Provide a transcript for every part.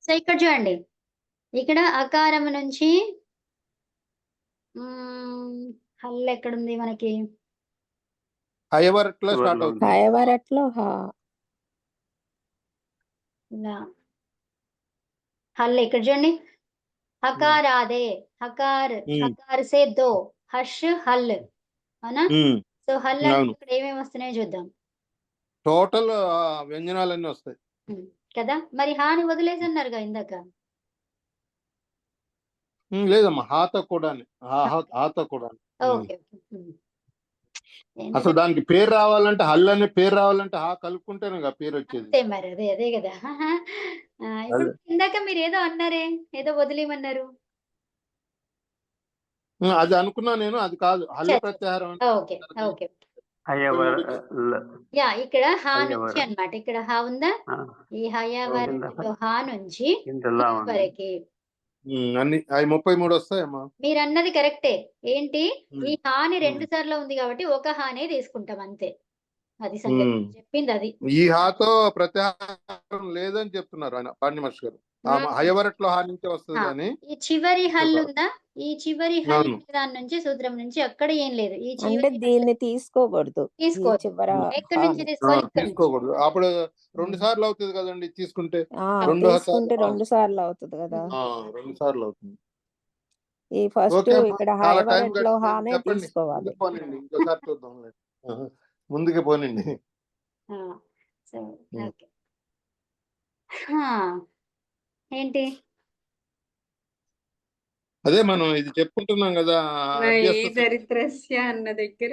So ఇక్కడ చూడండి. ఇక్కడ అకారము నుంచి హల్ ఎక్కడుంది మనకి? హయవరట్లో స్టార్ట్ అవుతుంది. హయవరట్లో హల్ ఇక్కడ చూడండి. హకారాదే హకార్ హకార్ సే దో హష్ హల్ అవునా? సో హల్ అంటే ఇక్కడ ఏమేమి వస్తున్నాయో చూద్దాం. టోటల్ వ్యంజనాలన్నీ వస్తాయి కదా. మరి హాని వదిలేసి అన్నారుగా ఇందాక. లేదమ్మా, హాతో కూడా హాతో కూడా. అసలు దానికి పేరు రావాలంటే హల్ అనే పేరు రావాలంటే హా కలుపుకుంటేనే పేరు వచ్చేది. మరి అదే కదా. ఇప్పుడు ఇందాక మీరు ఏదో అన్నారే, ఏదో వదిలేమన్నారు. అది అనుకున్నా నేను, అది కాదు. హల్ ప్రత్యాహారం. ఇక్కడ హా నుంచి అన్నమాట. ఇక్కడ హా ఉందా? ఈ హయవరట్లో హా నుంచి వరకి అన్ని 33 వస్తాయమ్మా. మీరు అన్నది కరెక్టే. ఏంటి, ఈ హాని 2 సార్లు ఉంది కాబట్టి ఒక హానే తీసుకుంటాం అంతే. అది సంగతి చెప్పింది. అది ఈ హాతో ప్రత్యాహారం లేదని చెప్తున్నారు ఆయన పాండ్య మహర్షి గారు. హయవరట్లో హా నుంచి వస్తుంది కానీ ఈ చివరి హల్ ఉందా? ఈ చివరి హల్ దాని నుంచి సూత్రం నుంచి అక్కడ ఏం లేదు. ఈ చివరి దీన్ని తీసుకోకూడదు. ఎక్కడి నుంచి తీసుకోకూడదు. అప్పుడు 2 సార్లు అవుతుంది కదండి తీసుకుంటే. 2 సార్లు అవుతుంది కదా. 2 సార్లు అవుతుంది. ఈ ఫస్ట్ ఇక్కడ హయవరట్లో హానే తీసుకోవాలి. ఇంకోసారి చూద్దాం, ముందుకే పోనండి. ఏంటి అదే మనం ఇది చెప్పుకుంటున్నాం కదా. దరిద్రస్య అన్న దగ్గర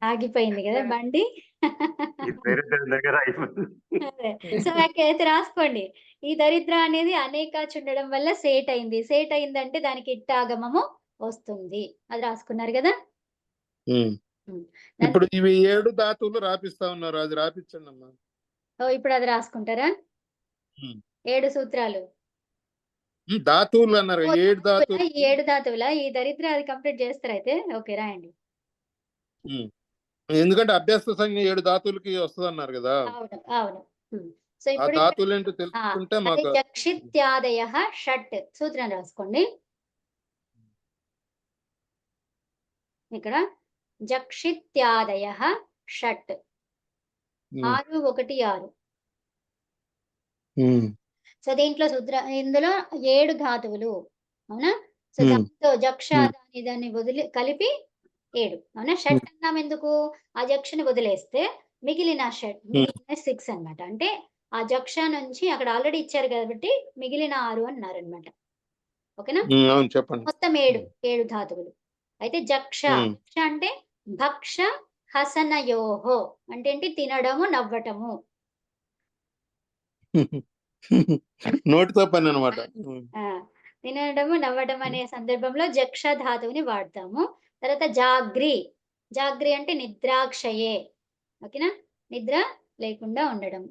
ఆగిపోయింది కదా బండి. సో అయితే రాసుకోండి. ఈ దరిద్ర అనేది అనేకాచి ఉండడం వల్ల సేట్ అయింది. సేట్ అయిందంటే దానికి ఇట్టాగమము వస్తుంది. అది రాసుకున్నారు కదా. ఇప్పుడు ఇవి 7 ధాతువులు రాపిస్తా ఉన్నారు, అది రాపించండి అమ్మా. ఇప్పుడు అది రాసుకుంటారా? 7 సూత్రాలు ధాతువులు అన్నారు. 7 ధాతువులు. 7 ధాతువుల ఈ దరిద్ర అది కంప్లీట్ చేస్తారు అయితే. ఓకే రాయండి. ఎందుకంటే అభ్యస్త సంజ్ఞ 7 ధాతువులకి వస్తుంది అన్నారు కదా. అవును. సో ఇప్పుడు ధాతువులు ఏంటో తెలుసుకుంటే మాకు. జక్షిత్యాదయః షట్ సూత్రం రాసుకోండి. ఇక్కడ జక్షిత్యాదయః షట్ 6 1 6. సో దీంట్లో ఇందులో 7 ధాతువులు అవునా. సో దాంతో జక్ష దాన్ని వదిలి కలిపి 7 అవునా. షట్ అన్నాం ఎందుకు? ఆ జక్షని వదిలేస్తే మిగిలిన 6 అన్నమాట. అంటే ఆ జక్ష నుంచి అక్కడ ఆల్రెడీ ఇచ్చారు కాబట్టి మిగిలిన 6 అన్నారు అనమాట. ఓకేనా. మొత్తం 7 ధాతువులు. అయితే జక్ష అంటే భక్ష హసనయోహో అంటే ఏంటి? తినడము నవ్వటము. నోటితో పని అనమాట. తినడము నవ్వడం అనే సందర్భంలో జక్ష ధాతువుని వాడతాము. తర్వాత జాగ్రి అంటే నిద్రాక్షయే. ఓకేనా. నిద్ర లేకుండా ఉండడం,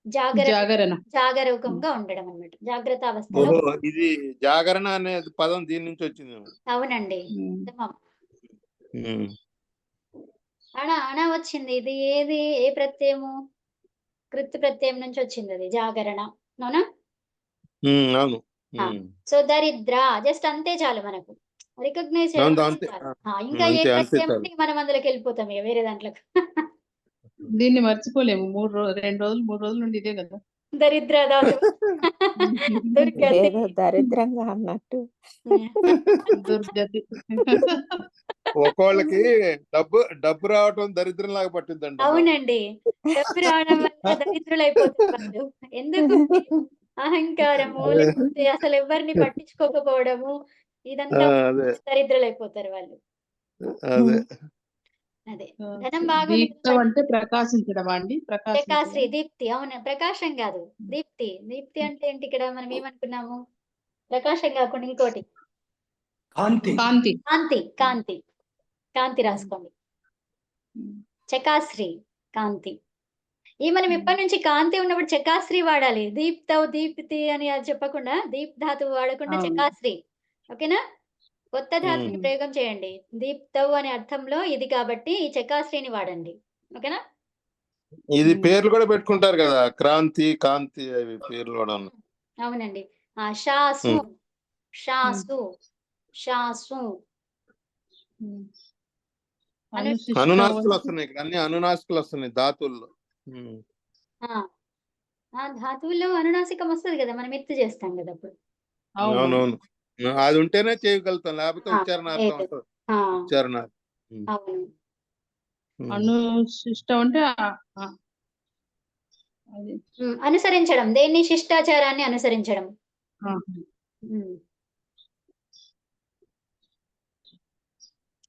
జాగరూకంగా ఉండడం అన్నమాట. జాగ్రత్త అవస్థలో. ఇది జాగరణ అనే పదం దీని నుంచి వచ్చింది. అవునండి. అణ వచ్చింది. ఇది ఏది? ఏ ప్రత్యయము? కృత్ ప్రత్యయం నుంచి వచ్చింది అది జాగరణ. అవునా. అవును. సో దరిద్ర జస్ట్ అంతే చాలు మనకు రికగ్నైజ్. ఇంకా ఏ ప్రత్యయం మనం అందులోకి వెళ్ళిపోతాం వేరే దాంట్లోకి. దీన్ని మర్చిపోలేము. 2 రోజులు 3 రోజుల నుండి ఇదే కదా దరిద్ర ధాతు. దరిద్రంగా అన్నట్టు. దుర్గతి. ఒక్కోళ్ళకి డబ్బు రావటం దరిద్రం లాగా పట్టిందండి. అవునండి. డబ్బు రావడం వల్ల దరిద్రులు అయిపోతున్నారు. ఎందుకు? అహంకారము, లేకపోతే అసలు ఎవరిని పట్టించుకోకపోవడము, ఇదంతా దరిద్రులు అయిపోతారు వాళ్ళు. అదే ధనం అంటే ప్రకాశించడం అండి. ప్రకాశ్రీ దీప్తి. అవును, ప్రకాశం కాదు దీప్తి. దీప్తి అంటే ఏంటి? ఇక్కడ మనం ఏమనుకున్నాము? ప్రకాశం కాకుండా ఇంకోటి కాంతి రాసుకోండి. చకాశ్రీ కాంతి. మనం ఇప్పటి నుంచి కాంతి ఉన్నప్పుడు చకాశ్రీ వాడాలి. దీప్తవ్ దీప్తి అని అది చెప్పకుండా, దీప్ ధాతువు వాడకుండా చకాశ్రీ. ఓకేనా. కొత్త ధాతువుని ప్రయోగం చేయండి. దీప్తవ్ అనే అర్థంలో ఇది కాబట్టి ఈ చకాశ్రీని వాడండి. ఓకేనా. ఇది పేర్లు కూడా పెట్టుకుంటారు కదా, క్రాంతి, కాంతి, అవి పేర్లు కూడా ఉన్నాయి. అవునండి. షాసు, షాసు, షాసు. అనునాసికలు వస్తున్నాయి ఇక్కడ, అన్ని అనునాసికలు వస్తున్నాయి ధాతువుల్లో. ధాతువుల్లో అనునాసికం వస్తుంది కదా, మనం ఎత్తు చేస్తాం కదా అప్పుడు. అవునవును, అది ఉంటేనే చేయగలుగుతాం, లేకపోతే ఉచ్చారణార్థం వస్తుంది. ఉచ్చారణార్థం. అవును. అనుశిష్టం అంటే అనుసరించడం, దేన్ని? శిష్టాచారాన్ని అనుసరించడం.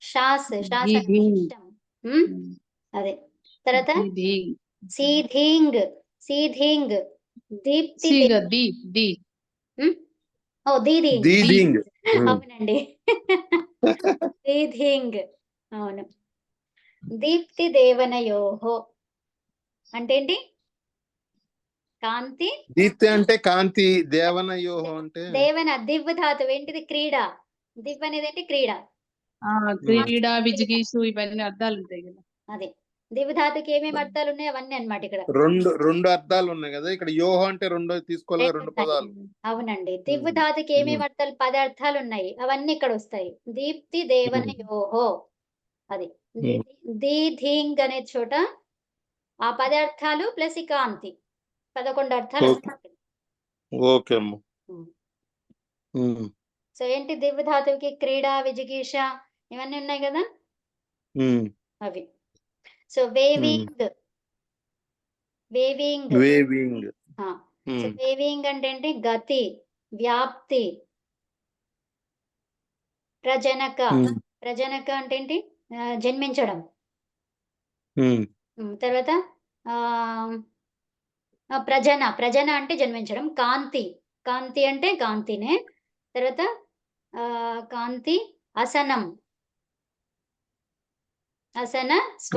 శాస్, శాస్ అంటే శిష్టం. అదే. తర్వాత సీధింగ్, సీధింగ్, దీప్తి. ఓ దీదింగ్. అవునండి, దీదింగ్. అవును. దీప్తి దేవనయోహో అంటే ఏంటి? కాంతి. దీప్తి అంటే కాంతి, దేవనయోహో అంటే దేవన, దివ్ ధాతువు ఏంటిది? క్రీడ. దివ్ అనేది ఏంటి? క్రీడ. క్రీడ, విజిగీసు, ఇవన్నీ అర్థాలు ఉంటాయి కదా. అదే, దివ్ ధాతుకి ఏమేమి అర్థాలు ఉన్నాయి అవన్నీ అన్నమాట ఇక్కడ. రెండు అర్థాలు ఉన్నాయి కదా ఇక్కడ. యోహో అంటే రెండు తీసుకోవాలి, రెండు పదాలు. అవునండి. దివ్ ధాతుకి ఏమేమి అర్థాలు, పదార్థాలు ఉన్నాయి, అవన్నీ ఇక్కడ వస్తాయి. దీప్తి దేవన యోహో. అది దీధింగ్ అనే చోట ఆ పదార్థాలు ప్లస్ ఈ కాంతి, 11 అర్థాలు వస్తాయి. ఓకే అమ్మ. సో ఏంటి? దివ్ ధాతువుకి క్రీడ, విజిగీష ఇవన్నీ ఉన్నాయి కదా అవి. So weaving, weaving, weaving. So weaving అంటే ఏంటి? గతి, వ్యాప్తి. ప్రజనక, ప్రజనక అంటే ఏంటి? జన్మించడం. తర్వాత ప్రజన, ప్రజన అంటే జన్మించడం. కాంతి, కాంతి అంటే కాంతినే. తర్వాత కాంతి. అసనం, అసన,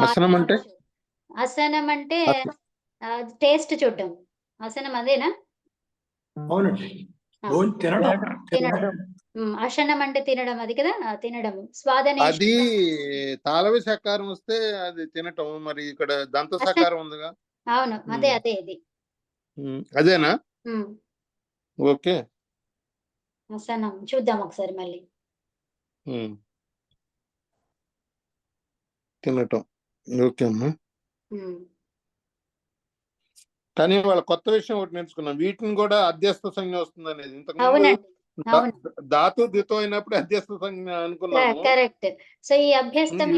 అసనం అంటే? అసనం అంటే టేస్ట్ చూడడం. అసనం అదేనా? అవునండి, తినడం. అశనం అంటే తినడం, అది కదా, తినడం. స్వాదనే, అది తాళవి సకారం వస్తే అది తినటం. మరి ఇక్కడ దంత సకారం ఉందిగా. అవును, అదే అదే ఇది. అదేనా? ఓకే. అసనం చూద్దాం ఒకసారి మళ్ళీ. తినటం. ఓకే అమ్మా. కానీ వాళ్ళ కొత్త విషయం ఒకటి నేర్చుకున్నాం, వీటిని కూడా అధ్యస్థ సంజ్ఞ వస్తుంది అనేది. ఇంతకు ధాతు దితో అయినప్పుడు అధ్యస్థ సంజ్ఞ అనుకున్నాము. కరెక్ట్. సో ఈ అభ్యస్తం,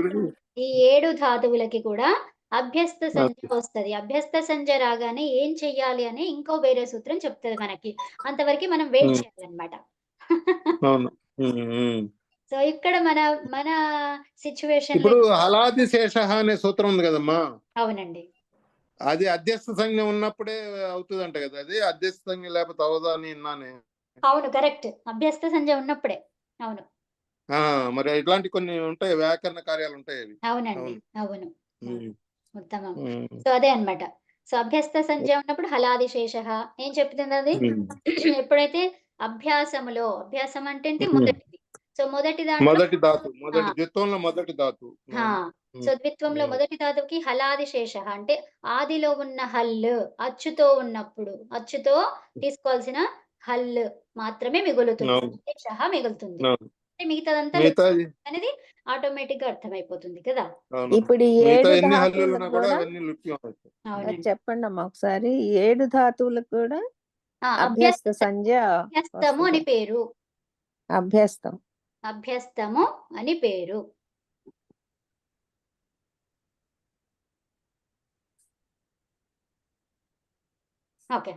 ఈ 7 ధాతువులకి కూడా అభ్యస్త సంజ్ఞ వస్తది. అభ్యస్త సంజ్ఞ రాగానే ఏం చెయ్యాలి అని ఇంకో వేరే సూత్రం చెప్తది మనకి. అంతవరకు మనం వెయిట్ చేయాలన్నమాట. అవును. సో ఇక్కడ మన సిచ్యువేషన్ ఇప్పుడు హలాది శేష అనే సూత్రం ఉంది కదమ్మా. అవునండి, అది అధ్యస్థ సంజ్ఞ ఉన్నప్పుడే అవుతుంది అంట కదా. అది అధ్యస్థ సంజ్ఞ లేకపోతే అవదా అని విన్నానే. అవును, కరెక్ట్. అభ్యస్త సంజ్ఞ ఉన్నప్పుడే. అవును. మరి ఇట్లాంటి కొన్ని ఉంటాయి, వ్యాకరణ కార్యాలు ఉంటాయి అవి. అవునండి, అవును. ఉత్తమం. సో అదే అన్నమాట. సో అభ్యస్త సంజ్ఞ ఉన్నప్పుడు హలాది శేష. ఏం చెప్తుంది అది? ఎప్పుడైతే అభ్యాసములో, అభ్యాసం అంటే మొదటిది. సో మొదటి ధాతు, మొదటి ద్విత్వంలో మొదటి ధాతు. సో ద్విత్వంలో మొదటి ధాతువుకి హలాది శేష అంటే ఆదిలో ఉన్న హల్, అచ్చుతో ఉన్నప్పుడు, అచ్చుతో తీసుకోవాల్సిన హల్ మాత్రమే మిగులుతుంది, శేష మిగులుతుంది. మిగతాదంతా అనేది ఆటోమేటిక్ గా అర్థమైపోతుంది కదా. ఇప్పుడు 7 ధాతువులు కూడా చెప్పండి అమ్మా ఒకసారి. 7 ధాతువులకు కూడా అభ్యస్త సంజ్ఞ, అభ్యస్తము అని పేరు. అభ్యస్తం, అభ్యస్తము అని పేరు. ఓకే.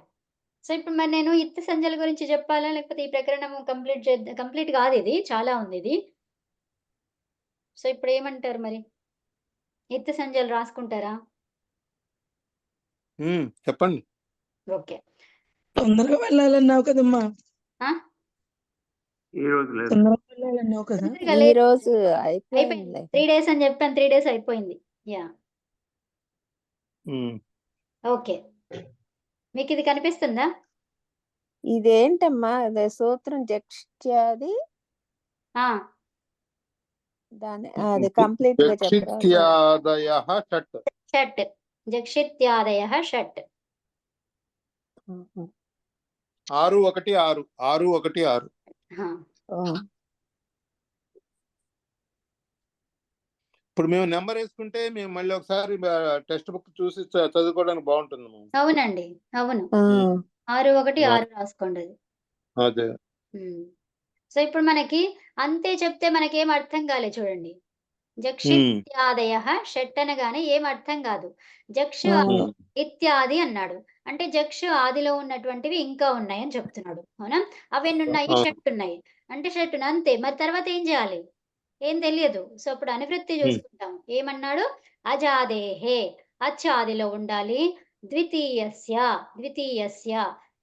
సో ఇప్పుడు మరి నేను ఇత్త సంజ్ఞల గురించి చెప్పాలా, లేకపోతే ఈ ప్రకరణం కంప్లీట్ కాదు, ఇది చాలా ఉంది ఇది. సో ఇప్పుడు ఏమంటారు మరి? ఇత్త సంజ్ఞలు రాసుకుంటారా? చెప్పండి. ఓకే. తొందరగా వెళ్ళాలన్నావు కదమ్మా. ఈ రోజు లేదు, ఈ రోజు అయిపోయింది. 3 days అని చెప్పాను, 3 days అయిపోయింది. Yeah, okay. మీకు ఇది కనిపిస్తుందా? ఇదేంటమ్మా సూత్రం జక్ష్యాది, దాని అది కంప్లీట్ గా చెప్పరా? షట్. జక్షిత్యాదయ షట్. 6 1 6 6 1 6. ఇప్పుడు మేము నెంబర్ వేసుకుంటే మేము మళ్ళీ ఒకసారి టెక్స్ట్ బుక్ చూసి చదువుకోవడానికి బాగుంటుంది. అవునండి, అవును. 6 1 6 రాసుకోండి అది. అదే. సో ఇప్పుడు మనకి అంతే చెప్తే మనకేం అర్థం కాలే చూడండి. జక్షిత్యాదయ షట్ అనగానే ఏం అర్థం కాదు. జక్ష ఇత్యాది అన్నాడు అంటే జక్ష ఆదిలో ఉన్నటువంటివి ఇంకా ఉన్నాయని చెప్తున్నాడు. అవునా? అవన్నీ ఉన్నాయి, షట్ ఉన్నాయి అంటే షట్ అంతే. మరి తర్వాత ఏం చేయాలి? ఏం తెలియదు. సో ఇప్పుడు అనువృత్తి చూసుకుంటాం. ఏమన్నాడు? అజాదేహే, అచ్చ ఆదిలో ఉండాలి. ద్వితీయస్య, ద్వితీయస్య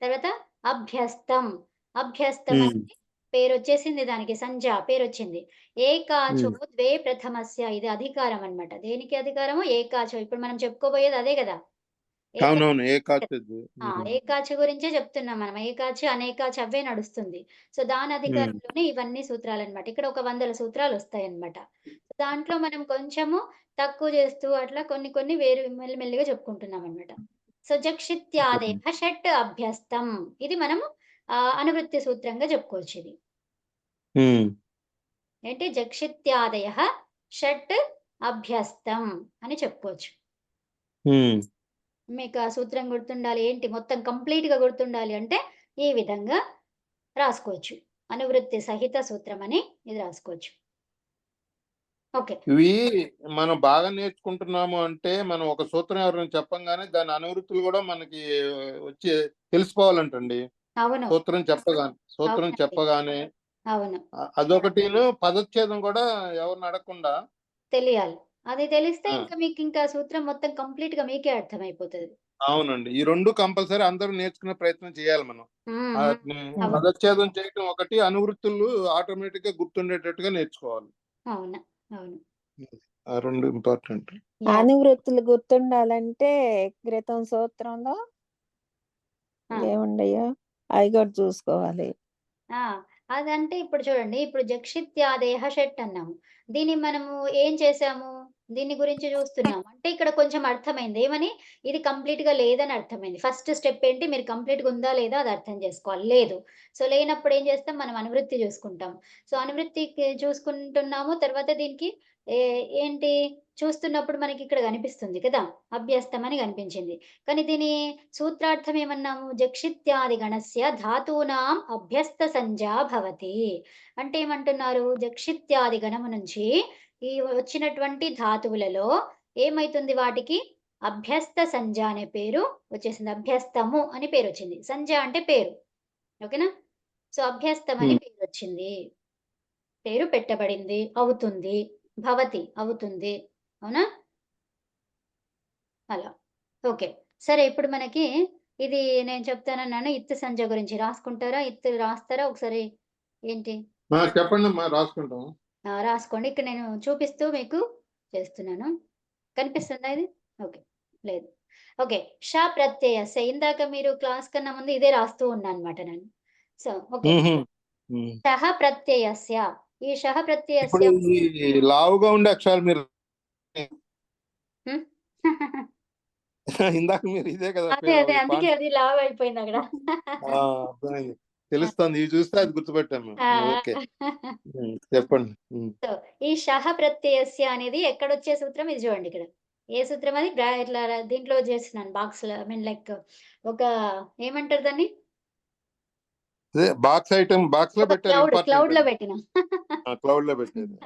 తర్వాత అభ్యస్తం, అభ్యస్తం అనేది పేరు వచ్చేసింది, దానికి సంజ్ఞ పేరు వచ్చింది. ఏకాచో ద్వే ప్రథమస్య, ఇది అధికారం అన్నమాట. దేనికి అధికారము? ఏకాచో. ఇప్పుడు మనం చెప్పుకోబోయేది అదే కదా. ఏకాచ గురించే చెప్తున్నాం మనం. ఏకాచ అనేకాచ అవే నడుస్తుంది. సో దాని అధికారంలోనే ఇవన్నీ సూత్రాలు అన్నమాట. ఇక్కడ ఒక 100 సూత్రాలు వస్తాయి అన్నమాట. దాంట్లో మనం కొంచెము తక్కువ చేస్తూ అట్లా కొన్ని కొన్ని వేరు మెల్లిమెల్లిగా చెప్పుకుంటున్నాం అన్నమాట. సో జక్షిత్యాదయ షట్ అభ్యస్తం, ఇది మనము అనువృత్తి సూత్రంగా చెప్పుకోవచ్చు. ఇది ఏంటి? జక్షిత్యాదయ షట్ అభ్యస్తం అని చెప్పుకోవచ్చు. మీకు ఆ సూత్రం గుర్తుండాలి. ఏంటి మొత్తం కంప్లీట్ గా గుర్తుండాలి అంటే ఈ విధంగా రాసుకోవచ్చు. అనువృత్తి సహిత సూత్రం అని ఇది రాసుకోవచ్చు. ఓకే, ఇవి మనం బాగా నేర్చుకుంటున్నాము అంటే మనం ఒక సూత్రం ఎవరైనా చెప్పంగానే దాని అనువృత్తులు కూడా మనకి వచ్చి తెలుసుకోవాలంటండి. అవును, సూత్రం చెప్పగానే అవును, అదొకటి. పదచ్ఛేదం కూడా ఎవరిని అడగకుండా తెలియాలి. అది తెలిస్తే ఇంకా మీకు ఇంకా సూత్రం మొత్తం కంప్లీట్ గా మీకే అర్థమైపోతుంది. అవునండి, ఈ రెండు కంపల్సరీ అందరూ నేర్చుకునే ప్రయత్నం చేయాలి మనం. పదచ్ఛేదం చేయటం ఒకటి, అనువృత్తులు ఆటోమేటిక్ గా గుర్తుండేటట్టుగా నేర్చుకోవాలి. అవును, అవును, ఆ రెండు ఇంపార్టెంట్. అనువృత్తులు గుర్తుండాలంటే క్రితం సూత్రంలో ఏముండయో అవి కూడా చూసుకోవాలి. అదంటే ఇప్పుడు చూడండి, ఇప్పుడు జక్షిత్యాదేహ షట్ అన్నాము. దీన్ని మనము ఏం చేసాము? దీని గురించి చూస్తున్నాం అంటే ఇక్కడ కొంచెం అర్థమైంది. ఏమని? ఇది కంప్లీట్ గా లేదని అర్థమైంది. ఫస్ట్ స్టెప్ ఏంటి? మీరు కంప్లీట్ గా ఉందా లేదా అది అర్థం చేసుకోవాలి. లేదు. సో లేనప్పుడు ఏం చేస్తాం? మనం అనువృత్తి చూసుకుంటాం. సో అనువృత్తి చూసుకుంటున్నాము. తర్వాత దీనికి ఏంటి చూస్తున్నప్పుడు మనకి ఇక్కడ కనిపిస్తుంది కదా, అభ్యస్తం అని కనిపించింది. కానీ దీని సూత్రార్థం ఏమన్నాము? జక్షిత్యాది గణస్య ధాతూనాం అభ్యస్త సంజ్ఞా భవతి అంటే ఏమంటున్నారు? జక్షిత్యాది గణము నుంచి ఈ వచ్చినటువంటి ధాతువులలో ఏమైతుంది? వాటికి అభ్యస్త సంజ్ఞ అనే పేరు వచ్చేసింది. అభ్యస్తము అని పేరు వచ్చింది. సంజ్ఞ అంటే పేరు. ఓకేనా? సో అభ్యస్తం అని పేరు వచ్చింది, పేరు పెట్టబడింది. అవుతుంది, భవతి అవుతుంది. అవునా? అలా. ఓకే, సరే. ఇప్పుడు మనకి ఇది నేను చెప్తానన్నాను. ఇత్తు సంజ్ఞ గురించి రాసుకుంటారా? ఇత్తు రాస్తారా ఒకసారి? ఏంటి చెప్పండి, రాసుకుంటాం. రాసుకోండి. ఇక్కడ నేను చూపిస్తూ మీకు చేస్తున్నాను. కనిపిస్తుందా ఇది? ఓకే, లేదు. ఓకే, ష ప్రత్యయస్య. ఇందాక మీరు క్లాస్ కన్నా ముందు ఇదే రాస్తూ ఉన్నా అనమాట నేను. సో ఓకే, షహ ప్రత్యయస్య. ఈ షహ ప్రత్యయస్య లావుగా ఉండే అక్షరాలు మీరు ఇందాక మీరు ఇదే కదా. అదే అదే, అందుకే అది లావు అయిపోయింది అక్కడ. తెలుస్తుంది, ఇవి చూస్తే అది గుర్తుపెట్టాము. ఓకే, చెప్పండి. సో ఈ షహ ప్రత్యయస్య అనేది ఎక్కడొచ్చే సూత్రం? ఇది చూడండి ఇక్కడ. ఏ సూత్రం అది? ఇట్లా దీంట్లో చేస్తున్నాను బాక్స్ లో. ఐ మీన్ లైక్ ఒక ఏమంటారు దాన్ని? బాక్స్ ఐటమ్ బాక్స్ లో పెట్టారు. క్లౌడ్ లో పెట్టిన. క్లౌడ్ లో పెట్టేది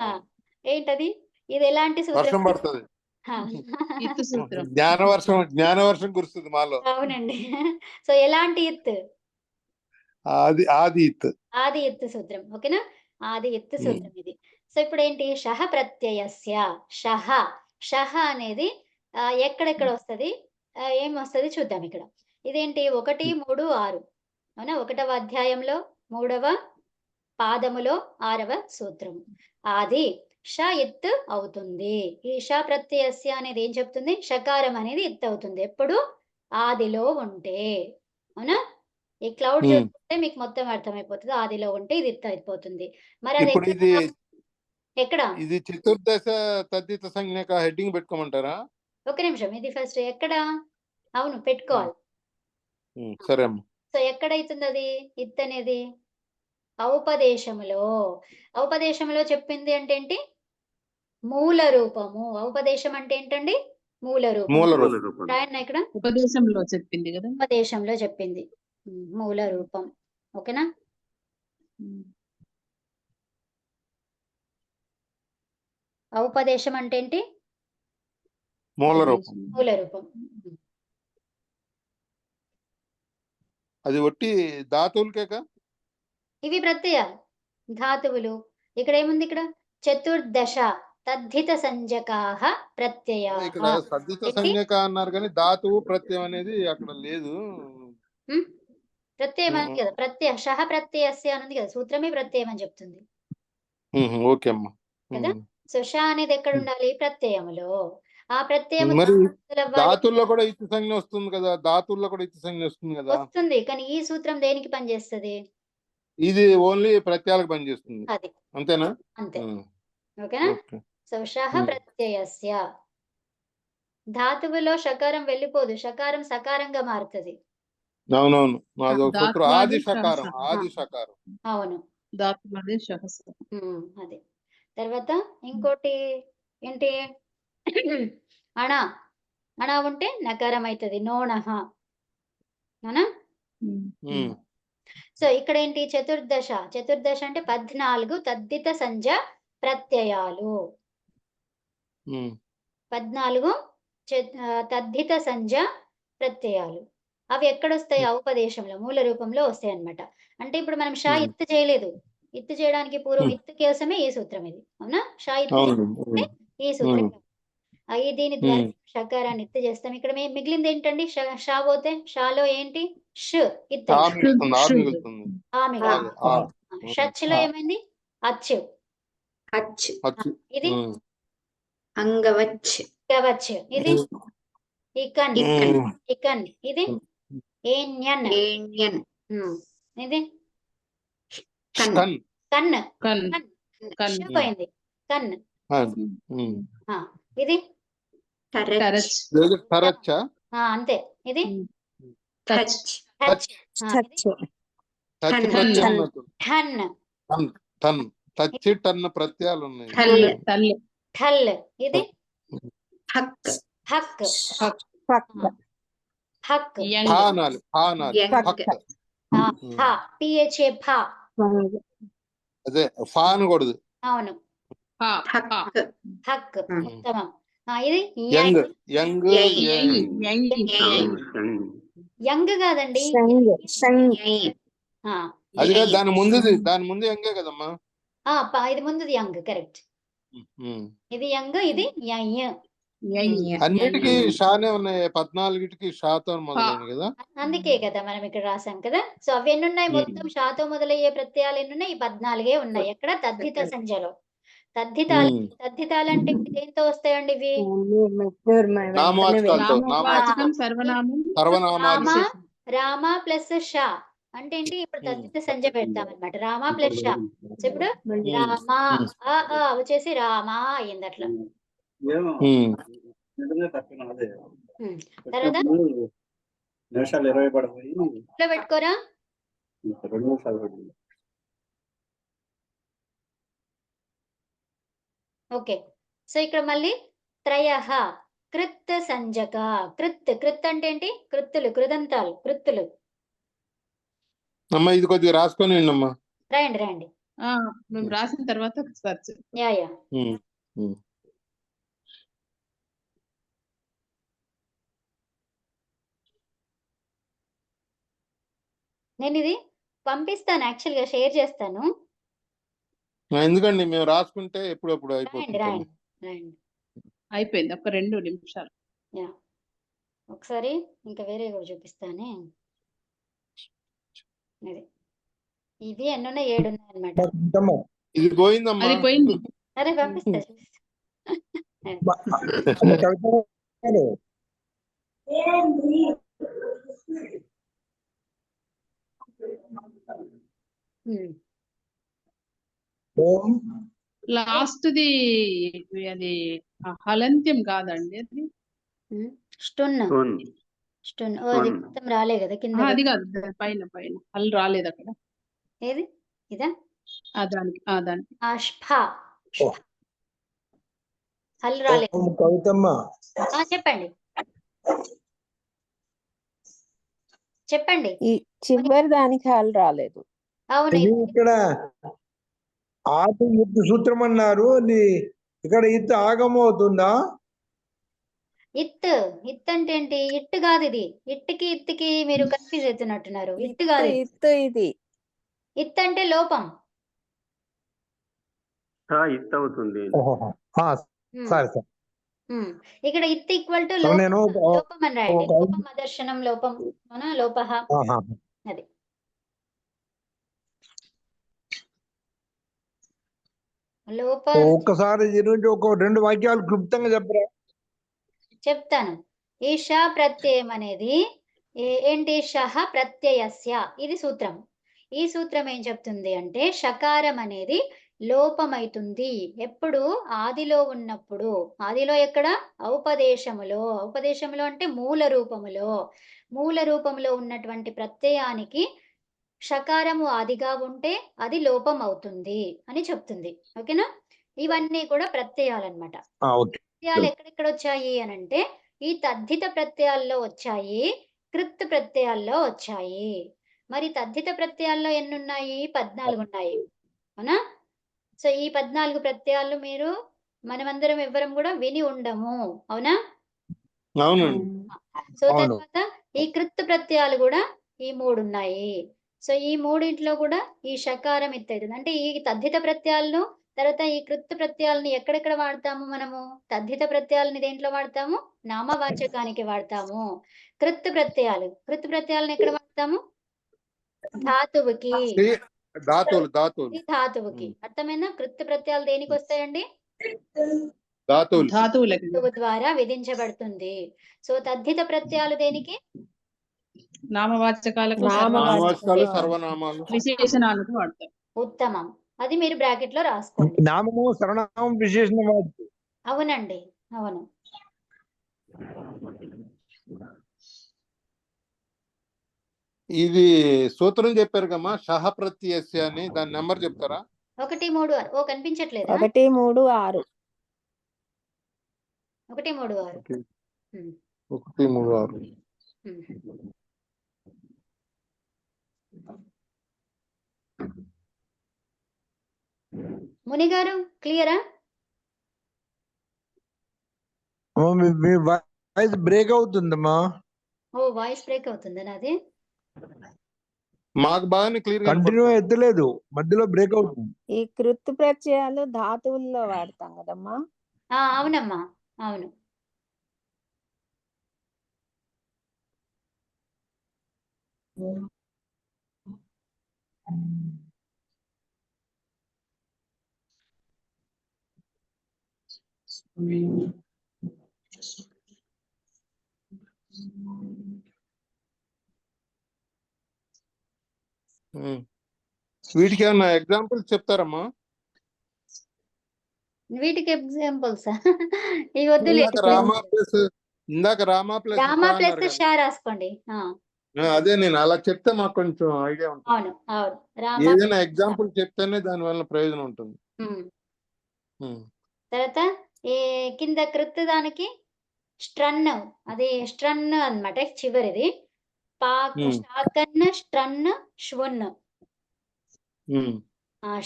ఏంటది? ఇది ఎలాంటి సూత్రం? వర్షం పడుతుంది. ఇత్తు సూత్రం. జ్ఞానవర్షం కురుస్తుంది మాలో. అవునండి. సో ఎలాంటి ఇత్? ఆది ఇత్. ఆది ఇత్ సూత్రం. ఓకేనా? ఆది ఇత్ సూత్రం ఇది. సో ఇప్పుడు ఏంటి? షహ ప్రత్యయస్య. షహ, షహ అనేది ఎక్కడెక్కడ వస్తది? ఏం వస్తది చూద్దాం ఇక్కడ. ఇదేంటి? 1, 3, 6. అవునా? 1వ అధ్యాయంలో 3వ పాదములో 6వ సూత్రం. ఆది ష ఇత్ అవుతుంది. ఈ ష ప్రత్యయస్య అనేది ఏం చెప్తుంది? షకారం అనేది ఇత్ అవుతుంది ఎప్పుడు? ఆదిలో ఉంటే. అవునా? ఈ క్లౌడ్ చూసుకుంటే మీకు మొత్తం అర్థమైపోతుంది. ఆదిలో ఉంటే ఇది ఇత్ అయిపోతుంది. మరి అది ఎక్కడ? ఇది చతుర్దశ తద్దిత సంజ్ఞక హెడ్డింగ్ పెట్టుకోమంటారా? ఒక నిమిషం, ఇది ఫస్ట్ ఎక్కడ? అవును, పెట్టుకోవాలి. సరే అమ్మా. సో ఎక్కడైతుంది అది ఇత్ అనేది? ఔపదేశములో. ఔపదేశములో చెప్పింది అంటే ఏంటి? మూల రూపము. ఔపదేశం అంటే ఏంటండి? మూల రూపం. మూల రూపం. రాయన్న ఇక్కడ ఉపదేశంలో చెప్పింది కదా. ఉపదేశంలో చెప్పింది మూల రూపం. ఓకేనా? ఔపదేశం అంటే ఏంటి? మూల రూపం. మూల రూపం. అది ఒట్టి ధాతువులకేక? ఇవి ప్రత్యయాలు, ధాతువులు. ఇక్కడ ఏముంది? ఇక్కడ చతుర్దశ తద్ధిత సంజ్ఞకాః ప్రత్యయాః. ఇక్కడ సద్దిత సంజ్ఞక అన్నారు కానీ ధాతువు ప్రత్యయం అనేది అక్కడ లేదు. ప్రత్యయం అని కదా, ప్రత్యయ షహ ప్రత్యయస్య అని ఉంది కదా, సూత్రమే ప్రత్యయం అని చెప్తుంది ఓకే అమ్మా. కదా. సో ష అనేది ఎక్కడ ఉండాలి? ప్రత్యయములో. ఆ ప్రత్యయం మరి ధాతుల్లో కూడా ఇత్తు సంజ్ఞ వస్తుంది కదా, ధాతుల్లో కూడా ఇత్తు సంజ్ఞ వస్తుంది కదా. వస్తుంది, కానీ ఈ సూత్రం దేనికి పనిచేస్తుంది? ఇది ఓన్లీ ప్రత్యయాలకు పనిచేస్తుంది. అది అంతేనా? అంతే. ఓకేనా? సో షహ ప్రత్యయస్య. ధాతువులో షకారం వెళ్ళిపోదు, షకారం సకారంగా మారుతుంది. అవునవును, సూత్రం ఆది ధాత్వాది షకారం. సహస్రం. ఆది షకారం. అవును, ధాతువులది సహస్రం. అదే. తర్వాత ఇంకోటి ఏంటి? అణ. అణ ఉంటే నకారం అవుతుంది, నోణః. అవునా? సో ఇక్కడ ఏంటి? చతుర్దశ. చతుర్దశ అంటే 14 తద్ధిత సంజ్ఞ ప్రత్యయాలు. 14 తద్ధిత సంజ్ఞ ప్రత్యయాలు. అవి ఎక్కడొస్తాయి? ఔపదేశంలో, మూల రూపంలో వస్తాయి అన్నమాట. అంటే ఇప్పుడు మనం షా ఇత్తు చేయలేదు. ఇత్తు చేయడానికి పూర్వం ఇత్తు కోసమే ఈ సూత్రం ఇది. అవునా? షా ఇత్తు ఈ సూత్రం. దీని ద్వారా షకారాన్ని ఇత్తు చేస్తాం. ఇక్కడ మిగిలింది ఏంటండి? షా పోతే షాలో ఏంటి? ష్ ఇత్తు. షచ్లో ఏమైంది? అచ్చు. ఇది అంగవచ్. ఇది ఇకన్. ఇకన్. ఇది ఏన్యన్. ఇది కన్. పోయింది కన్. ఇది అంతే. ఇది టచ్. టన్ ప్రత్యయాలు ఉన్నాయి. ఠల్. ఇది హక్. హక్. హక్. పిహెచ్ఏ ఫా. అదే ఫా అనకూడదు. అవును, హక్. ఉత్తమం. ఇది యంగ్. యంగ్ కాదండి, అది కాదు, దాని ముందు యంగే కదమ్మా. ఇది ముందుది యంగ్, కరెక్ట్. ఇది యంగ్, ఇది అన్నిటికీ షానే ఉన్నాయి, 14కి షాతో మొదలైన కదా. అందుకే కదా మనం ఇక్కడ రాసాం కదా. సో అవి ఎన్ని ఉన్నాయి? మొత్తం షాతో మొదలయ్యే ప్రత్యయాలు ఎన్ని ఉన్నాయి? 14 ఉన్నాయి. ఎక్కడ? తద్ధిత సంజ్ఞలో. తద్ధితాలు అంటే దేంతో వస్తాయండి ఇవి? రామ ప్లస్ షా అంటే ఏంటి? ఇప్పుడు తద్ధిత సంజ్ఞ పెడతాం అనమాట. రామ ప్లస్ షా. ఇప్పుడు రామ వచ్చేసి రామా అయింది అట్లా. తర్వాత నిమిషాలు 20 పడిపోయి పెట్టుకోరా. 2 నిమిషాలు పడింది. ఓకే. సో ఇక్కడ మళ్ళీ త్రయః కృత్ సంజ్ఞక. కృత్ అంటే ఏంటి? కృత్తులు, కృదంతాలు, కృత్తులు. అమ్మా ఇది కొద్దిగా రాసుకొని అమ్మా. రాయండి. మేము రాసిన తర్వాత సర్చ్. యా. నేను ఇది పంపిస్తాను, యాక్చువల్ గా షేర్ చేస్తాను. ఎందుకండి మేము రాసుకుంటే ఎప్పుడప్పుడు అయిపోతుంది. రాయండి. అయిపోయింది, ఒక 2 నిమిషాలు. యా, ఒకసారి ఇంకా వేరే కూడా చూపిస్తానే. ఇవి ఎన్ని ఉన్నాయి? 7 ఉన్నాయి అన్నమాట. ఇది పోయిందమ్మా. అది పోయింది. అరే పంపిస్తా. లాస్ట్ ది అది హలంత్యం కాదండి, అది స్టున్ తున్ స్టున్ అది తున్. మొత్తం రాలే కదా కింద అది కాదు పైన పైన హల్ రాలేదు అక్కడ. ఏది ఇదా దానికి అష్ఫ హల్ రాలేదు. కవితమ్మ చెప్పండి చెప్పండి. ఈ చివరి దానికి హాల్ రాలేదు. అవును ఇది ఇక్కడ ఆది ఇత్తు సూత్రం అన్నారు, ఇక్కడ ఇత్తు ఆగమవుతుందా? ఇత్ అంటే ఏంటి? ఇట్టు కాదు ఇది. ఇత్తుకి మీరు కన్ఫ్యూజ్ అవుతున్నట్టున్నారు. ఇట్టు కాదు ఇది. ఇది ఇత్ అంటే లోపం. ఇత్ అవుతుంది. సరే సరే. ఇక్కడ ఇత్ ఈక్వల్ టు నేను లోపం అని రాయండి. లోపం అదర్శనం లోపం లోపహ అది. లోప ఒక్కసారి ఒక 2 వాక్యాలు క్లుప్తంగా చెప్పరా? చెప్తాను. ఈ ష ప్రత్యయం అనేది ఏంటి? షహ ప్రత్యయస్య ఇది సూత్రం. ఈ సూత్రం ఏం చెప్తుంది అంటే షకారం అనేది లోపమైతుంది ఎప్పుడు? ఆదిలో ఉన్నప్పుడు. ఆదిలో ఎక్కడ? ఔపదేశములో అంటే మూల రూపములో ఉన్నటువంటి ప్రత్యయానికి షకారము ఆదిగా ఉంటే అది లోపం అవుతుంది అని చెప్తుంది. ఓకేనా? ఇవన్నీ కూడా ప్రత్యయాలు అన్నమాట. ప్రత్యయాలు ఎక్కడెక్కడ వచ్చాయి అని అంటే ఈ తద్ధిత ప్రత్యయాల్లో వచ్చాయి, కృత్ ప్రత్యయాల్లో వచ్చాయి. మరి తద్ధిత ప్రత్యయాల్లో ఎన్ని ఉన్నాయి? 14 ఉన్నాయి. అవునా? సో ఈ 14 ప్రత్యయాలు మనమందరం ఎవ్వరం కూడా విని ఉండము. అవునా? అవునండి. సో తర్వాత ఈ కృత్ ప్రత్యయాలు కూడా ఈ 3 ఉన్నాయి. సో ఈ మూడింట్లో కూడా ఈ షకారం ఎత్తైతుంది. అంటే ఈ తద్ధిత ప్రత్యయాలను తర్వాత ఈ కృత్ ప్రత్యయాలని ఎక్కడెక్కడ వాడతాము మనము? తద్ధిత ప్రత్యయాలని దేంట్లో వాడతాము? నామవాచకానికి వాడతాము. కృత్ ప్రత్యయాలను ఎక్కడ వాడతాము? ధాతువుకి. ధాతువుకి. అర్థమైందా? కృత్ ప్రత్యయాలు దేనికి వస్తాయండి? ధాతువు ద్వారా విధించబడుతుంది. సో తద్ధిత ప్రత్యయాలు దేనికి? నామవాచకాలకు సర్వనామాలు విశేషణాలకు వాడతారు. ఉత్తమం. అది మీరు బ్రాకెట్ లో రాసుకోండి. నామము సర్వనామం విశేషణం. అవునండి, అవును. ఇది సూత్రం చెప్పారు కమ్మా, షహ ప్రత్యయస్య అని. దాని నెంబర్ చెప్తారా? 1 3 6. కనిపించట్లేదా? 1 3 6. 1 3 6. 1 3 6. ముని గారు క్లియరా? మీ వాయిస్ బ్రేక్ అవుతుందమ్మా. వాయిస్ బ్రేక్ అవుతుందా నాది? మాకు బాగానే క్లియర్ కంటిన్యూ ఎత్తలేదు, మధ్యలో బ్రేక్ అవుతుంది. ఈ కృత్ ప్రత్యయాలు ధాతువుల్లో వాడతాం కదమ్మా. అవునమ్మా, అవును. వీటికి ఏమన్నా ఎగ్జాంపుల్స్ చెప్తారమ్మా? వీటికి ఎగ్జాంపుల్స్ ఈ వద్దులే. ఇందాక రామా ప్లస్ షా రాసుకోండి. అదే నేను అలా చెప్తే మాకు కొంచెం ఐడియా ఉంటుంది. అవును, అవును. ఏదైనా ఎగ్జాంపుల్ చెప్తేనే దాని వల్ల ప్రయోజనం ఉంటుంది. తర్వాత ఈ కింద కృత్ దానికి స్ట్రన్, అది స్ట్రన్ అన్నమాట చివరిది. షాకన్, స్ట్రన్, ష్వున్.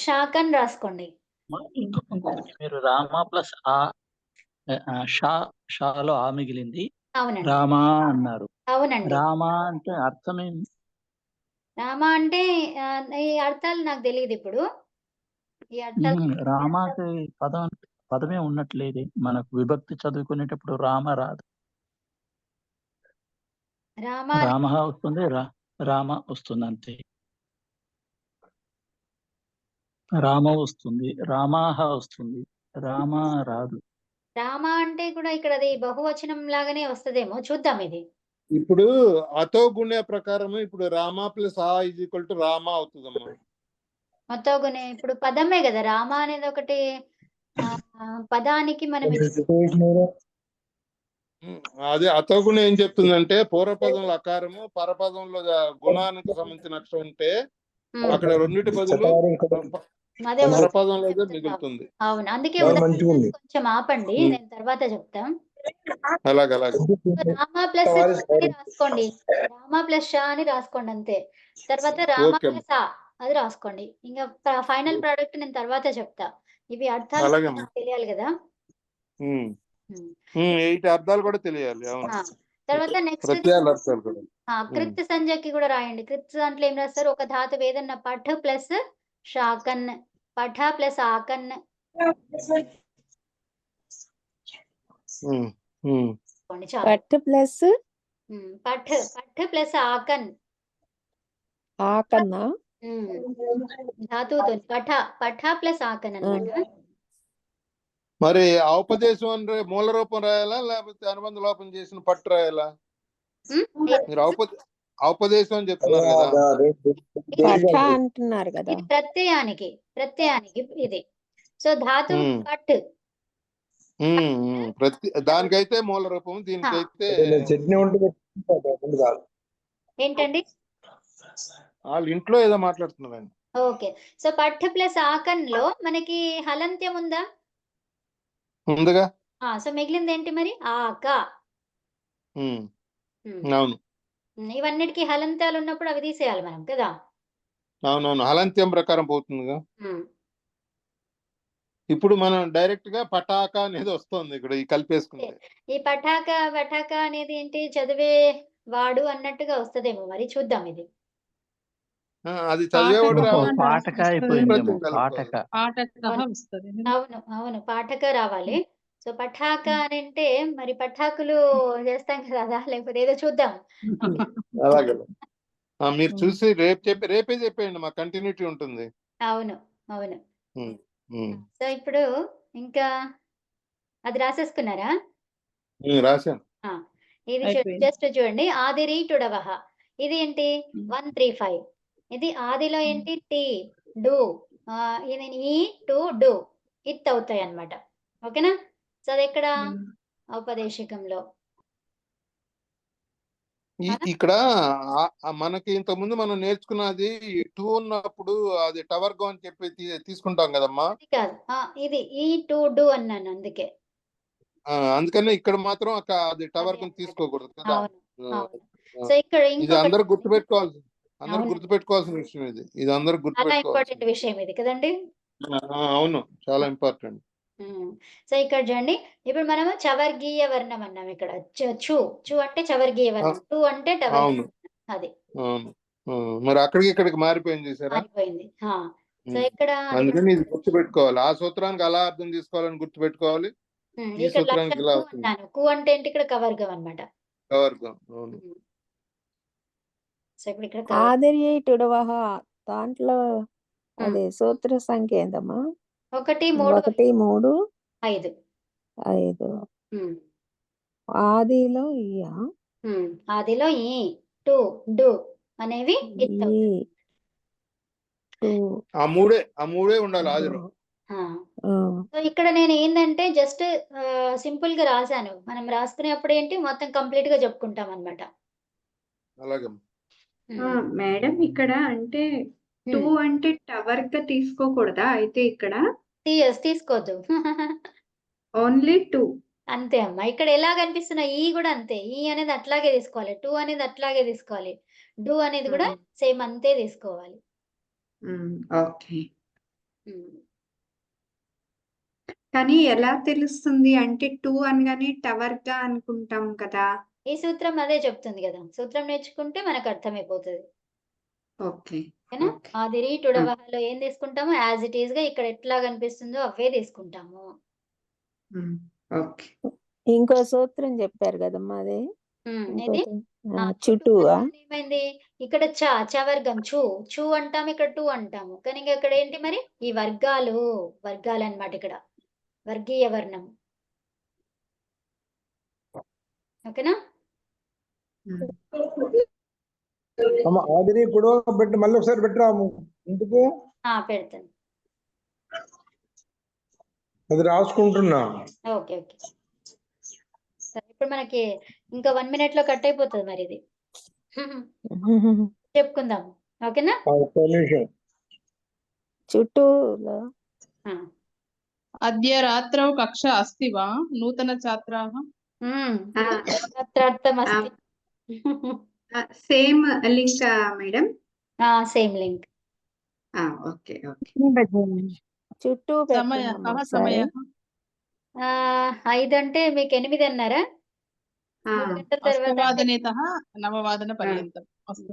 షాకన్ రాసుకోండి. మీరు రామా ప్లస్ షాలో ఆ మిగిలింది. అవునండి, రామా అన్నారు. అవునండి. రామా అంటే అర్థం ఏంటి? రామా అంటే ఈ అర్థాలు నాకు తెలియదు ఇప్పుడు. ఈ అర్థాలు రామాకి పదమే ఉన్నట్లేదు. మనకు విభక్తి చదువుకునేటప్పుడు రామ రాదు. రామ వస్తుంది, రామ వస్తుంది, అంతే. రామ వస్తుంది, రామాహ వస్తుంది, రామ రాదు. రామ అంటే కూడా ఇక్కడ అది బహువచనం లాగానే వస్తదేమో, చూద్దాం ఇది. ఇప్పుడు అతో గుణ్య ప్రకారం ఇప్పుడు రామ ప్లస్ ఆ ఈజ్ ఈక్వల్ టు రామ అవుతుందమ్మా. అతో గుణ్య ఇప్పుడు పదమే కదా, రామ అనేది ఒకటి పదానికి మనం అదే అతగుణ ఏం చెప్తుందంటే పూర్వపదంలో అకారము, పరపదంలో గుణానికి సంబంధించిన అక్షరం ఉంటే అక్కడ రెండిటి బదులు అదే పరపదంలో చెప్తున్నాం. మిగులుతుంది. అవును, అందుకే చాలా ఉదాహరణ మంచిగా ఉంది. కొంచెం ఆపండి, నేను తర్వాత చెప్తా. అలాగే రామ ప్లస్ అని రాసుకోండి, రామ ప్లస్ షా అని రాసుకోండి అంతే. తర్వాత రామ ఓకే. ప్లస్ ఆ అది రాసుకోండి. ఇంకా ఫైనల్ ప్రోడక్ట్ నేను తర్వాత చెప్తా. ఇవి అర్థాలు అలాగే తెలియాలి కదా. 8 అర్థాలు కూడా తెలియాలి. అవును, తర్వాత నెక్స్ట్ ప్రత్యయాల అర్థాలు కూడా. కృత్ సంజ్ఞకి కూడా రాయండి. కృత్ దాంట్లో ఏం రాస్తారు? ఒక ధాతువు ఏదన్నా పఠ ప్లస్ షాకన్, పఠ ప్లస్ ఆకన్. పట్ ప్లస్ పఠ ప్లస్ ఆకన్, ఆకన్నా ధాతువుతో పఠ ప్లస్ ఆకన్ అన్నమాట. మరి ఔపదేశం అంటే మూల రూపం రాయాలా లేకపోతే అనుబంధ లోపం చేసిన పట్టు రాయాలా? మీరు ఔపదేశం అని చెప్తున్నారు కదా, పఠ అంటున్నారు కదా. ఇది ప్రత్యయానికి ఇది. సో ధాతువు పట్, దానికైతే మూల రూపం, దీనికైతే చట్నీ ఉంటుంది. ఏంటండి? వాళ్ళు ఇంట్లో ఏదో మాట్లాడుతున్నారండి. ఓకే, సో పఠ ప్లస్ ఆకన్ లో మనకి హలంత్యం ఉందా? ఉందిగా. సో మిగిలింది ఏంటి మరి? ఆక. అవును, ఇవన్నిటికీ హలంత్యాలు ఉన్నప్పుడు అవి తీసేయాలి మనం కదా. అవునవును, హలంత్యం ప్రకారం పోతుందిగా. ఇప్పుడు మనం డైరెక్ట్ గా పటాక అనేది వస్తుంది ఇక్కడ ఈ కలిపేసుకుంటే. ఈ పటాక అనేది ఏంటి? చదివే వాడు అన్నట్టుగా వస్తదేమో, మరి చూద్దాం ఇది. అది చదివేవాడు పాఠక అయిపోయిందేమో, పాఠక. అవును, పాఠక రావాలి. సో పఠాక అని అంటే మరి పఠాకులు చేస్తాం కదా, అదా లేకపోతే ఏదో చూద్దాం. అలాగే మీరు చూసి రేపే చెప్పేయండి, మా కంటిన్యూటీ ఉంటుంది. అవును. సో ఇప్పుడు ఇంకా అది రాసేసుకున్నారా? రాశాను. ఇది జస్ట్ చూడండి, ఆదిరి టుడవహ. ఇది ఏంటి? 135. ఇది ఆదిలో ఏంటి? టీ, డు, ఇది ఈ, టు, డు, ఇత్ అవుతాయి అన్నమాట. ఓకేనా? సో అది ఎక్కడ? ఔపదేశికంలో. ఇక్కడ మనకి ఇంతకు ముందు మనం నేర్చుకున్నది టూ ఉన్నప్పుడు అది టవర్గో అని చెప్పి తీసుకుంటాం కదమ్మా. కాదు, ఇది ఈ, టు, డు అన్నాను అందుకే. అందుకనే ఇక్కడ మాత్రం అది టవర్గో తీసుకోకూడదు కదా. సో ఇక్కడ ఇది అందరూ గుర్తుపెట్టుకోవాల్సిన విషయం. ఇది అందరూ ఇంపార్టెంట్ విషయం ఇది కదండి. అవును, చాలా ఇంపార్టెంట్. సో ఇక్కడ చూడండి, ఇప్పుడు మనము చవర్గీయ వర్ణం అన్నాం. ఇక్కడ చు అంటే చవర్గీయ వర్ణం, టు అంటే టవర్గీయ. అది మరి అక్కడికి ఇక్కడికి మారిపోయింది చూసారా. సో ఇక్కడ అందుకని ఇది గుర్తుపెట్టుకోవాలి. ఆ సూత్రానికి అలా అర్థం తీసుకోవాలని గుర్తుపెట్టుకోవాలి. ఈ సూత్రానికి ఇలా కు అంటే ఏంటి? ఇక్కడ కవర్గం అన్నమాట. కవర్గం. అవును. సో ఇప్పుడు ఇక్కడ ఆదిరి టుడవహ దాంట్లో అదే సూత్ర సంఖ్య ఏందమ్మా? 1 3 5. ఆదిలో ఆదిలో ఈ, టు, డు అనేవి ఆ మూడే ఉండాలి ఆదిలో. సో ఇక్కడ నేను ఏంటంటే జస్ట్ సింపుల్ గా రాశాను. మనం రాసుకునేప్పుడు ఏంటి మొత్తం కంప్లీట్ గా చెప్పుకుంటాం అన్నమాట. అలాగే మేడం, ఇక్కడ అంటే టూ అంటే టవర్ గా తీసుకోకూడదా అయితే? ఇక్కడ తీసుకోవద్దు, ఓన్లీ టూ అంతే అమ్మా. ఇక్కడ ఎలా కనిపిస్తున్నా ఈ కూడా అంతే. ఈ అనేది అట్లాగే తీసుకోవాలి, టూ అనేది అట్లాగే తీసుకోవాలి, డు అనేది కూడా సేమ్ అంతే తీసుకోవాలి. ఓకే. కానీ ఎలా తెలుస్తుంది అంటే టూ అనగానే టవర్ గా అనుకుంటాం కదా. ఈ సూత్రం అదే చెప్తుంది కదా. సూత్రం నేర్చుకుంటే మనకు అర్థమైపోతుంది. ఓకే. ఆదిరి టుడవహలో ఏం తీసుకుంటాము? యాజ్ ఇట్ ఈస్ గా ఇక్కడ ఎట్లా కనిపిస్తుందో అవే తీసుకుంటాము. ఓకే. ఇంకో సూత్రం చెప్పారు కదమ్మా, అదే చుట్టూ ఏమైంది? ఇక్కడ చవర్గం చు అంటాము, ఇక్కడ టూ అంటాము. కానీ ఇక్కడ ఏంటి మరి? ఈ వర్గాలు అన్నమాట. ఇక్కడ వర్గీయ వర్ణం. ఓకేనా? ఆదిరి కూడా పెట్టి మళ్ళీ ఒకసారి పెట్టరాము ఎందుకు? పెడతాను, అది రాసుకుంటున్నా. ఓకే. ఇప్పుడు ఇప్పుడు మనకి ఇంకా 1 minute లో కట్ అయిపోతుంది మరి ఇది. చెప్పుకుందాం. ఓకేనా? ఒక్క నిమిషం. చుట్టూలో ఆ. అద్య రాత్రౌ కక్ష అస్తి వా నూతన ఛాత్రాः? ఆ, తత్రార్థమస్తి. Same link madam. Same link. Okay okay. చుట్టూ సమయః పెట్టండి కः ఒకసారి. సమయః? 5 అంటే మీకు 8 అన్నారా? 3 గంటల తర్వాత అంటే అష్టవాదనేతః నవవాదన పర్యంతం అస్తు.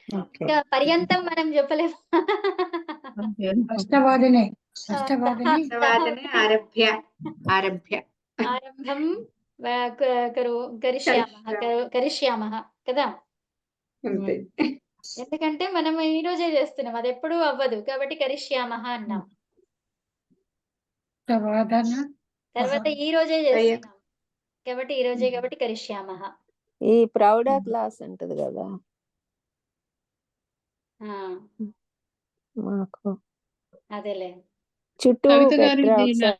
ఇంకా పర్యంతం మనం చెప్పలేము. అష్టవాదనే అష్టవాదనే ఆరభ్య ఆరంభం కరిష్యామః కదా. అంతే. ఎందుకంటే మనం ఈ రోజే చేస్తున్నాం, అది ఎప్పుడూ అవ్వదు కాబట్టి కరిష్యామః అన్నాం. తర్వాత ఈ రోజే చేస్తున్నాం కాబట్టి ఈ రోజే కాబట్టి కరిష్యామః. ఈ ప్రౌఢ క్లాస్ ఉంటది కదా మాకు, అదేలే. చుట్టూ కవిత గారు పెట్టరా ఇది ఒకసారి.